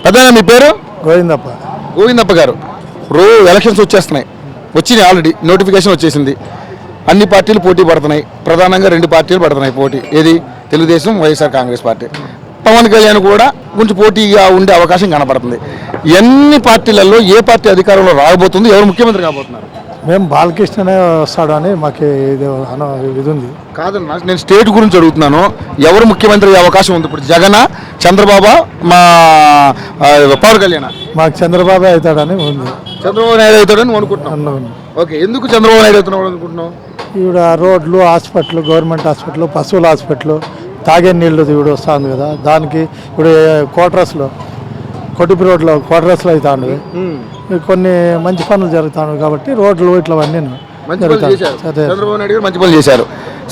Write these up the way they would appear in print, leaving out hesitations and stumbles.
పెద్దగా మీ పేరు? గోవిందప్ప. గోవిందప్ప గారు, ఎలక్షన్స్ వచ్చేస్తున్నాయి, వచ్చినాయి, ఆల్రెడీ నోటిఫికేషన్ వచ్చేసింది. అన్ని పార్టీలు పోటీ పడుతున్నాయి. ప్రధానంగా రెండు పార్టీలు పడుతున్నాయి పోటీ. ఏది? తెలుగుదేశం, వైఎస్ఆర్ కాంగ్రెస్ పార్టీ. పవన్ కళ్యాణ్ కూడా కొంచెం పోటీగా ఉండే అవకాశం కనపడుతుంది. ఎన్ని పార్టీలలో ఏ పార్టీ అధికారంలో రాబోతుంది? ఎవరు ముఖ్యమంత్రి కాబోతున్నారు? మేము బాలకృష్ణనే వస్తాడు అని మాకు ఇది ఉంది. కాదన్నా, నేను స్టేట్ గురించి అడుగుతున్నాను. ఎవరు ముఖ్యమంత్రి అయ్యే అవకాశం ఉంది? ఇప్పుడు జగన్, చంద్రబాబు, మా పవన్ కళ్యాణ్? మాకు చంద్రబాబు అవుతాడని ఉంది. చంద్రబాబు నాయుడు అవుతాడని అనుకుంటున్నాను. ఓకే, ఎందుకు చంద్రబాబు నాయుడు అవుతున్నాడు అనుకుంటున్నావు? ఈవిడ రోడ్లు, హాస్పిటల్, గవర్నమెంట్ హాస్పిటల్, పశువుల హాస్పిటల్, తాగే నీళ్ళు ఇవిడ వస్తుంది కదా, దానికి ఇప్పుడు క్వార్టర్స్లో, కొట్టిపి రోడ్లో క్వార్టర్స్లో అవుతాండు. కొన్ని మంచి పనులు జరుగుతాను కాబట్టి రోడ్లు ఇట్లవన్నీ చంద్రబాబు నాయుడు గారు మంచి పనులు చేశారు.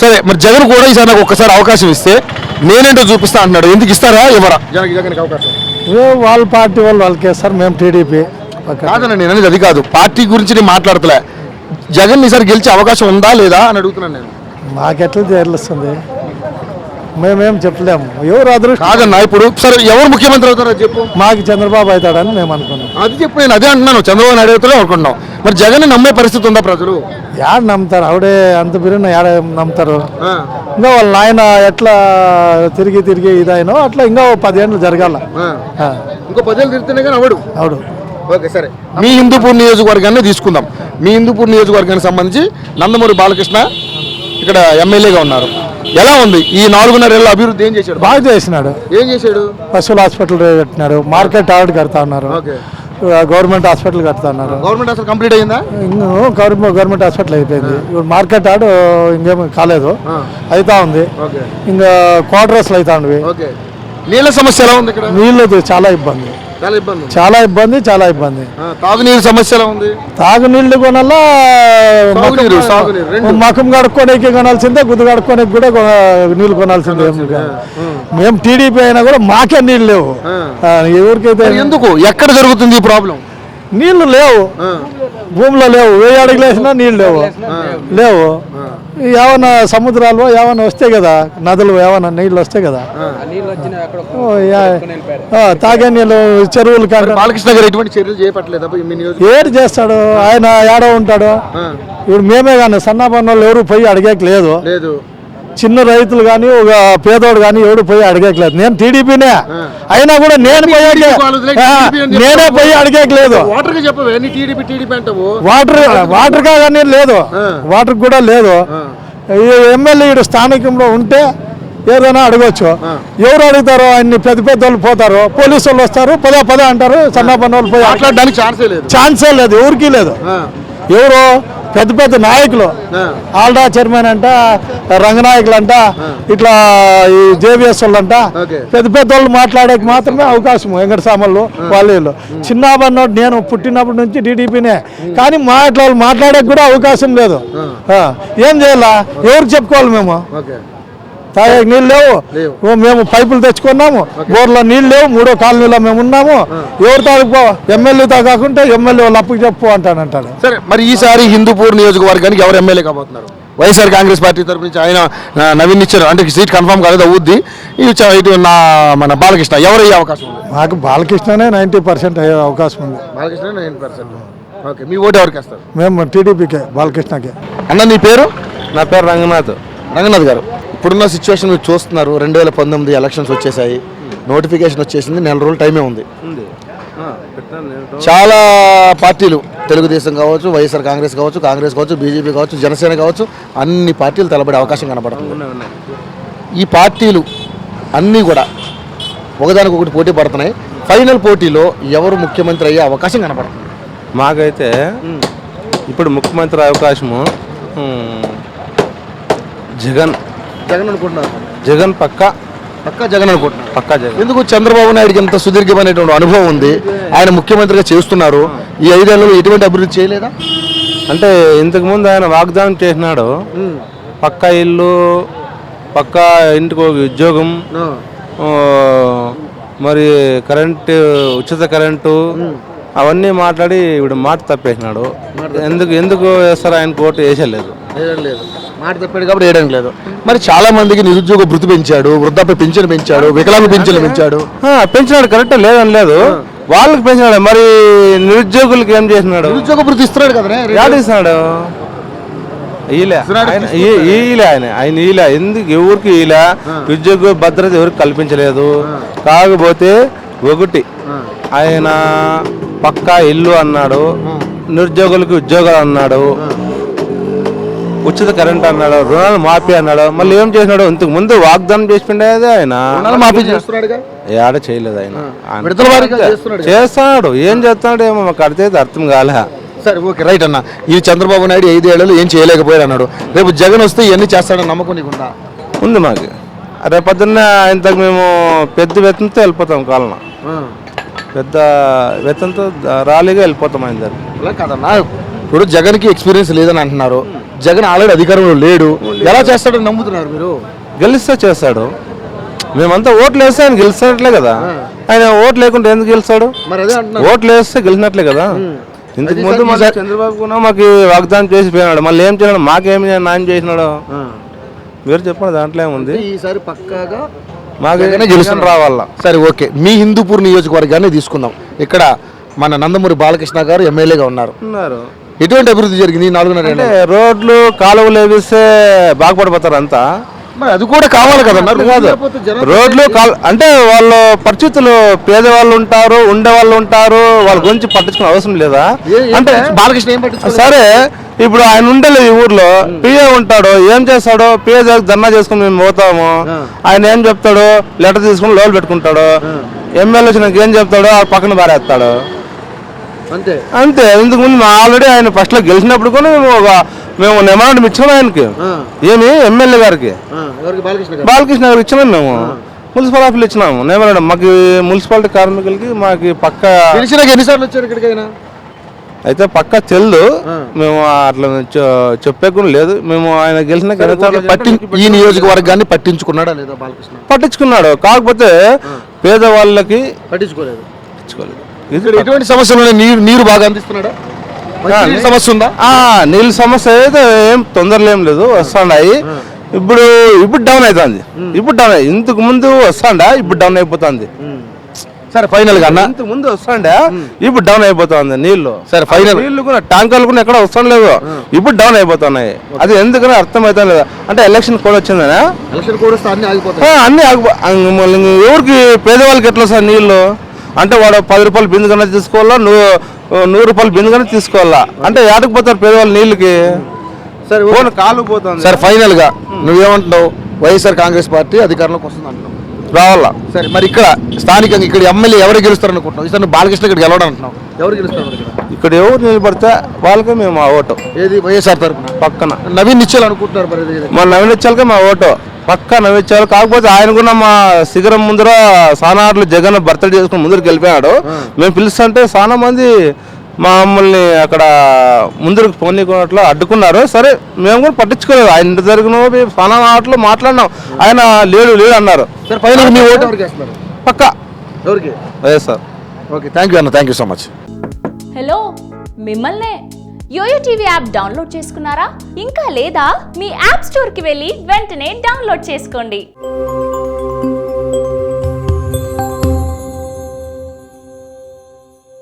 సరే, మరి జగన్ కూడా ఈసారి నాకు ఒక్కసారి అవకాశం ఇస్తే నేనేంటో చూపిస్తా అంటున్నాడు. ఎందుకు ఇస్తారా ఇవ్వరా జగన్కి అవకాశం? వాళ్ళ పార్టీ వాళ్ళకి వేస్తారు, మేము టీడీపీ. కాదన్నా, నేను అనేది అది కాదు, పార్టీ గురించి నేను మాట్లాడతలే. జగన్ ఈసారి గెలిచే అవకాశం ఉందా లేదా అని అడుగుతున్నాను నేను. మాకెట్లా తెలుస్తుంది, మేమేం చెప్పలేము. ఎవరు అదృష్టం. కాదన్నా, ఇప్పుడు సరే ఎవరు ముఖ్యమంత్రి అవుతారో చెప్పు. మాకు చంద్రబాబు అవుతాడని మేము అనుకున్నాం. అది చెప్పు, నేను అదే అంటున్నాను, చంద్రబాబు నాయుడు అవుతారో అనుకుంటున్నాం. మరి జగన్ నమ్మే పరిస్థితి ఉందా ప్రజలు? యాడ నమ్ముతారు? ఆవిడే అంత బిరున్న యాడ నమ్ముతారు? ఇంకా వాళ్ళ నాయన ఎట్లా తిరిగి ఇదైనా అట్లా ఇంకా 10 ఏళ్ళు జరగాల. ఇంకో 10 ఏళ్ళు తిరిగితేనే కానీ అవడు. ఓకే, సరే, మీ హిందూపూర్ నియోజకవర్గాన్ని తీసుకుందాం. మీ హిందూపూర్ నియోజకవర్గానికి సంబంధించి నందమూరి బాలకృష్ణ ఇక్కడ ఎమ్మెల్యేగా ఉన్నారు. ఎలా ఉంది ఈ 4.5 ఏళ్ళ అభివృద్ధి? ఏం చేశాడు? బాగా చేసినాడు. ఏం చేశాడు? పశువుల హాస్పిటల్ కట్టినారు, మార్కెట్ ఆవిడ కడతా ఉన్నారు, గవర్నమెంట్ హాస్పిటల్ కడతా ఉన్నారు. గవర్నమెంట్ హాస్పిటల్ కంప్లీట్ అయిందా? గవర్నమెంట్ హాస్పిటల్ అయిపోయింది. ఇప్పుడు మార్కెట్ ఆడు ఇంకేం కాలేదు, అవుతా ఉంది. ఇంకా క్వార్టర్స్లో అవుతా ఉండవి. నీళ్ళ సమస్య ఎలా ఉంది ఇక్కడ? నీళ్ళు చాలా ఇబ్బంది. తాగునీరు సమస్య ఎలా ఉంది? తాగునీళ్ళు కొనాలా, మకం కడుక్కోడానికి కొనాల్సిందే, గుద్దు కడుక్కోడానికి కూడా నీళ్ళు కొనాల్సిందే. మేము టీడీపీ అయినా కూడా మాకే నీళ్ళు లేవు. ఎవరికైతే ఎందుకు, ఎక్కడ జరుగుతుంది ఈ ప్రాబ్లం? నీళ్లు లేవు, భూమిలో లేవు. 1000 అడుగులు వేసినా నీళ్ళు లేవు. ఏమన్నా సముద్రాలు ఏమన్నా వస్తే కదా, నదులు ఏమన్నా నీళ్ళు వస్తే కదా తాగే నీళ్ళు, చెరువులు. బాలకృష్ణ గారు ఎటువంటి చర్యలు చేపట్టలేదు? ఏడు చేస్తాడు ఆయన, ఏడో ఉంటాడు. ఇప్పుడు మేమే కానీ సన్నపన్న వాళ్ళు ఎవరు పోయి అడిగేకి లేదు. చిన్న రైతులు కానీ ఒక పేదోడు కానీ ఎవడు పోయి అడిగేయట్లేదు. నేను టీడీపీనే అయినా కూడా నేనే పోయి అడిగేయట్లేదు. వాటర్ కానీ లేదు, వాటర్ కూడా లేదు. ఎమ్మెల్యే స్థానికంలో ఉంటే ఏదైనా అడగొచ్చు. ఎవరు అడుగుతారో ఆయన్ని? పెద్ద వాళ్ళు పోతారు, పోలీసు వాళ్ళు వస్తారు, పద అంటారు. సన్నపన్న వాళ్ళు పోయి మాట్లాడడానికి ఛాన్సే లేదు, ఎవరికి లేదు. ఎవరు పెద్ద నాయకులు, ఆల్డా చైర్మన్ అంట, రంగనాయకులు అంట, ఇట్లా ఈ జేబీఎస్ వాళ్ళు అంట, పెద్ద వాళ్ళు మాట్లాడేకి మాత్రమే అవకాశం. వెంకట సామళ్ళు వాళ్ళు చిన్నబన్నోడు. నేను పుట్టినప్పటి నుంచి టీడీపీనే, కానీ వాళ్ళు మాట్లాడేకి కూడా అవకాశం లేదు. ఏం చేయాలా? ఎవరికి చెప్పుకోవాలి? మేము తాగే నీళ్ళు లేవు, మేము పైపులు తెచ్చుకున్నాము, బోర్లో నీళ్ళు లేవు, 3వ కాలనీలో మేము ఉన్నాము. ఎవరు తాగుపో? ఎమ్మెల్యేతో కాకుండా ఎమ్మెల్యే వాళ్ళు అప్పుకి చెప్పు అంటాడు. సరే, మరి ఈసారి హిందూపూర్ నియోజకవర్గానికి ఎవరు ఎమ్మెల్యే కాబోతున్నారు? వైఎస్ఆర్ కాంగ్రెస్ పార్టీ తరఫు నుంచి ఆయన నవీన్ ఇచ్చారు, అంటే సీట్ కన్ఫర్మ్ కాలేదు, అవుద్ది. ఇటు మన బాలకృష్ణ, ఎవరు అయ్యే అవకాశం ఉంది? మాకు బాలకృష్ణనే 90% అయ్యే అవకాశం ఉంది. బాలకృష్ణ 90%. ఓకే, మీ ఓటు ఎవరికి వేస్తారు? మేము టీడీపీకే, బాలకృష్ణకే. అన్న, నీ పేరు? నా పేరు రంగనాథ్ గారు. ఇప్పుడున్న సిచ్యువేషన్ మీరు చూస్తున్నారు. 2019 ఎలక్షన్స్ వచ్చేసాయి, నోటిఫికేషన్ వచ్చేసింది, 4 రోజులు టైమే ఉంది. చాలా పార్టీలు, తెలుగుదేశం కావచ్చు, వైఎస్ఆర్ కాంగ్రెస్ కావచ్చు, బీజేపీ కావచ్చు, జనసేన కావచ్చు, అన్ని పార్టీలు తలబడే అవకాశం కనపడుతుంది. ఈ పార్టీలు అన్నీ కూడా ఒకదానికొకటి పోటీ పడుతున్నాయి. ఫైనల్ పోటీలో ఎవరు ముఖ్యమంత్రి అయ్యే అవకాశం కనపడుతుంది? మాకైతే ఇప్పుడు ముఖ్యమంత్రి అవకాశము జగన్ అనుకుంటున్నారు. జగన్ పక్కా జగన్ అనుకుంటున్నారు. పక్కా జగన్. ఎందుకు? చంద్రబాబు నాయుడుకి ఎంత సుదీర్ఘమైనటువంటి అనుభవం ఉంది, ఆయన ముఖ్యమంత్రిగా చేస్తున్నారు. ఈ 5 ఏళ్లలో ఎటువంటి అభివృద్ధి చేయలేదా? అంటే ఇంతకుముందు ఆయన వాగ్దానం చేసినాడు, పక్కా ఇల్లు, పక్కా ఇంటికి ఒక ఉద్యోగం, మరి ఉచిత కరెంటు, అవన్నీ మాట్లాడి ఇప్పుడు మాట తప్పేసినాడు. ఎందుకు వేస్తారు? ఆయన ఓటు వేసేలేదు. మాట తప్పాడు కాబట్టి వేయడానికి లేదు. మరి చాలా మందికి నిరుద్యోగ భృతి పెంచాడు, వృద్ధాప్య పింఛను పెంచాడు, వికలాంగ పింఛను పెంచాడు. పెంచినాడు కరెక్ట్ లేదని లేదు, వాళ్ళకి పెంచినాడు. మరి నిరుద్యోగులకి ఏం చేసినాడు? నిరుద్యోగ భృతి ఇస్తున్నాడు కదా, ఇస్తున్నాడు. ఆయన ఎందుకు ఎవరికి ఇలా ఉద్యోగ భద్రత ఎవరికి కల్పించలేదు. కాకపోతే ఒకటి, ఆయన పక్కా ఇల్లు అన్నాడు, నిరుద్యోగులకి ఉద్యోగాలు అన్నాడు, ఉచిత కరెంట్ అన్నాడు, రుణాలు మాఫీ అన్నాడు. మళ్ళీ ఏం చేసినాడు? ఇంతకు ముందు వాగ్దానం చేసిపోయిండేది ఆయన, మాఫీ చేస్తున్నాడు, ఏడ చేయలేదు. ఆయన చేస్తున్నాడు, ఏం చేస్తున్నాడు ఏమో మాకు అర్థం కాలే. సరే ఓకే రైట్ అన్న. ఈ చంద్రబాబు నాయుడు 5 ఏళ్లలో ఏం చేయలేకపోయాడు అన్నాడు. రేపు జగన్ వస్తే ఇవన్నీ చేస్తాడని నమ్మకం నీకుందా? ఉంది మాకు. రేపు పొద్దున్న ఇంతకు మేము పెద్ద వేతనంతో వెళ్ళిపోతాం కాలన, పెద్ద వేతనంతో రాలీగా వెళ్ళిపోతాం ఆయన దగ్గర. అలా కాదన్నా, ఇప్పుడు జగన్కి ఎక్స్పీరియన్స్ లేదని అంటున్నారు. జగన్ ఆల్రెడీ అధికారంలో లేడు, ఎలా చేస్తాడని నమ్ముతున్నారు మీరు? గెలిస్తే చేస్తాడు. మేమంతా ఓట్లు వేస్తే ఆయన గెలిచినట్లే కదా. ఆయన ఓట్లు లేకుంటే ఎందుకు గెలిచాడు? మరి అదే అంటున్నా, ఓట్లు వేస్తే గెలిచినట్లే కదా. ఇంతకు ముందు మళ్ళీ చంద్రబాబు కూడా మాకు వాగ్దానం చేసి పోయినాడు, మళ్ళీ ఏం చేసినాడు? మాకేమి న్యాయం చేసినాడు మీరు చెప్పండి, దాంట్లో ఏముంది? ఈసారి పక్కాగా మాకు గెలిచిన రావాల. సరే ఓకే, మీ హిందూపూర్ నియోజకవర్గాన్ని తీసుకుందాం. ఇక్కడ మన నందమూరి బాలకృష్ణ గారు ఎమ్మెల్యేగా ఉన్నారు. ఎటువంటి అభివృద్ధి జరిగింది 4.5 ఏళ్ళలో? రోడ్లు కాలువలు వేపిస్తే బాగుపడిపోతారు అంతా. మరి అది కూడా కావాలి కదా. రోడ్లు అంటే వాళ్ళు పరిస్థితులు, పేదవాళ్ళు ఉంటారు, ఉండేవాళ్ళు ఉంటారు, వాళ్ళ గురించి పట్టించుకునే అవసరం లేదా? అంటే బాలకృష్ణ ఏం పట్టించుకో. సరే ఇప్పుడు ఆయన ఉండలేదు ఈ ఊర్లో, పిఏ ఉంటాడు, ఏం చేస్తాడు? పిఏ ధర్నా చేసుకుని మేము పోతాము, ఆయన ఏం చెప్తాడు? లెటర్ తీసుకుని లోన్ పెట్టుకుంటాడు. ఎమ్మెల్యే వచ్చినాక ఏం చెప్తాడు? ఆ పక్కన బారేస్తాడు. అంతే అంతే. ఇంతకుముందు ఆల్రెడీ ఆయన ఫస్ట్ లో గెలిచినప్పుడు కూడా మేము నియమనం ఇచ్చినాం ఆయనకి. ఏమి ఎమ్మెల్యే గారికి, బాలకృష్ణ గారికి ఇచ్చినాం. మేము మున్సిపల్ ఆఫీస్ ఇచ్చినాము నియమనం. మాకు మున్సిపాలిటీ కార్మికులకి మాకు పక్క ఎన్నిసార్లు వచ్చారు ఇక్కడికైనా అయితే పక్క తెల్లు. మేము అట్లా చెప్పే కూడా లేదు. మేము ఆయన గెలిచిన ఈ నియోజకవర్గాన్ని పట్టించుకున్నాడా లేదా బాలకృష్ణ? పట్టించుకున్నాడు, కాకపోతే పేదవాళ్ళకి పట్టించుకోలేదు. ఎటువంటి సమస్యలు? నీరు బాగా అందిస్తున్నాడా? సమస్య ఉందా? నీళ్ళ సమస్య అయితే ఏం తొందరలు ఏం లేదు, వస్తున్నాయి. ఇప్పుడు డౌన్ అవుతుంది. ఇప్పుడు డౌన్ ఇంతకు ముందు వస్తాండా, ఇప్పుడు డౌన్ అయిపోతుంది. సరే ఫైనల్ గా ఇంతకు ముందు వస్తాండా, ఇప్పుడు డౌన్ అయిపోతుంది నీళ్లు. సరే ఫైనల్ నీళ్లు కూడా ట్యాంకర్లు కూడా ఎక్కడ వస్తాం లేదు, ఇప్పుడు డౌన్ అయిపోతున్నాయి. అది ఎందుకని అర్థం అవుతా లేదు. అంటే ఎలక్షన్ కోడ్ వచ్చిందనా? ఎలక్షన్ కోడ్ వస్తే అన్ని ఎవరికి పేదవాళ్ళకి ఎట్లా వస్తాయి నీళ్లు? అంటే వాడు 10 రూపాయలు బిందు కన్నా తీసుకోవాలా, 100 రూపాయలు బిందు కన్నా తీసుకోవాలా. అంటే ఏడకు పోతారు పేదవాళ్ళు నీళ్ళకి? సరే కాలు పోతుంది. సరే ఫైనల్ గా నువ్వేమంటున్నావు? వైఎస్ఆర్ కాంగ్రెస్ పార్టీ అధికారంలోకి వస్తుంది అంటున్నావు, రావాలా? సరే మరి ఇక్కడ స్థానికంగా ఇక్కడ ఎమ్మెల్యే ఎవరు గెలుస్తారు అనుకుంటున్నావు? ఈసారి బాలకృష్ణ ఇక్కడ గెలవడం అంటున్నావు, ఎవరు గెలుస్తారు ఇక్కడ? ఎవరు నిలబడితే వాళ్ళకే మేము ఆ ఓటు. ఏది వైఎస్ఆర్ తరఫున పక్కన నవీన్ నిశ్చల్ అనుకుంటున్నారు. మా నవీన్ నిశ్చల్కే మా ఓటు, పక్క నవ్వించారు. కాకపోతే ఆయన కూడా మా శిఖరం ముందర సానార్లు జగన్ బర్త్డే చేసుకుని ముందరికి వెళ్ళిపోయాడు. మేము పిలుస్తుంటే చాలా మంది మమ్మల్ని అక్కడ ముందరికి పోనీకున్నట్లు అడ్డుకున్నారు. సరే మేము కూడా పట్టించుకోలేదు. ఆయన ఇంటి జరిగిన చాలా మాటలు మాట్లాడినాం, ఆయన లేడు అన్నారు. పక్క ఎవరికి? వైఎస్ఆర్. ఓకే, థ్యాంక్ యూ అన్న, thank you so much. Hello, మిమ్మల్నే యోయో టీవీ యాప్ డౌన్లోడ్ చేసుకున్నారా? ఇంకా లేదా? మీ యాప్ స్టోర్కి వెళ్ళి వెంటనే డౌన్లోడ్ చేసుకోండి.